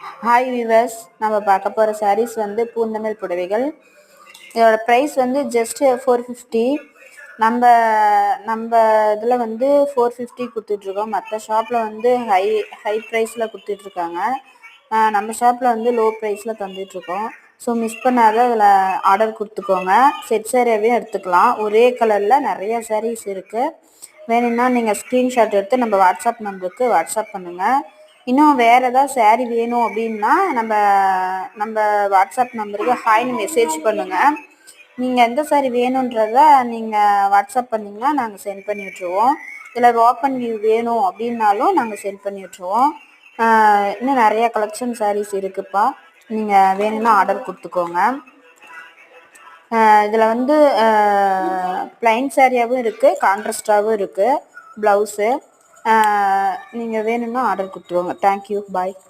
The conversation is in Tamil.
ஹாய் வியூவர்ஸ், நம்ம பார்க்க போகிற சாரீஸ் வந்து பூந்தமிழ் புடவைகள். இதோட ப்ரைஸ் வந்து ஜஸ்ட் 450. நம்ம நம்ம இதில் வந்து 450 கொடுத்துட்ருக்கோம். மற்ற ஷாப்பில் வந்து ஹை ப்ரைஸில் கொடுத்துட்ருக்காங்க. நம்ம ஷாப்பில் வந்து லோ ப்ரைஸில் தந்துட்டுருக்கோம். ஸோ மிஸ் பண்ணாத அதில் ஆர்டர் கொடுத்துக்கோங்க. செட் சாரியாகவே எடுத்துக்கலாம். ஒரே கலரில் நிறைய சாரீஸ் இருக்குது. வேணும்னா நீங்கள் ஸ்க்ரீன்ஷாட் எடுத்து நம்ம வாட்ஸ்அப் நம்பருக்கு வாட்ஸ்அப் பண்ணுங்கள். இன்னும் வேறு ஏதாவது சாரீ வேணும் அப்படின்னா நம்ம வாட்ஸ்அப் நம்பருக்கு ஹாய்னு மெசேஜ் பண்ணுங்கள். நீங்கள் எந்த சாரீ வேணுன்றத நீங்கள் வாட்ஸ்அப் பண்ணிங்கன்னா நாங்கள் சென்ட் பண்ணி விட்ருவோம். இதில் ஓப்பன் வியூ வேணும் அப்படின்னாலும் நாங்கள் சென்ட் பண்ணி விட்ருவோம். இன்னும் நிறைய கலெக்ஷன் சாரீஸ் இருக்குதுப்பா. நீங்கள் வேணும்னா ஆர்டர் கொடுத்துக்கோங்க. இதில் வந்து ப்ளைன் சாரியாகவும் இருக்குது, கான்ட்ராஸ்டாகவும் இருக்குது ப்ளவுஸு. நீங்கள் வேணும்னா ஆர்டர் கொடுத்துருவோங்க. தேங்க்யூ, பாய்.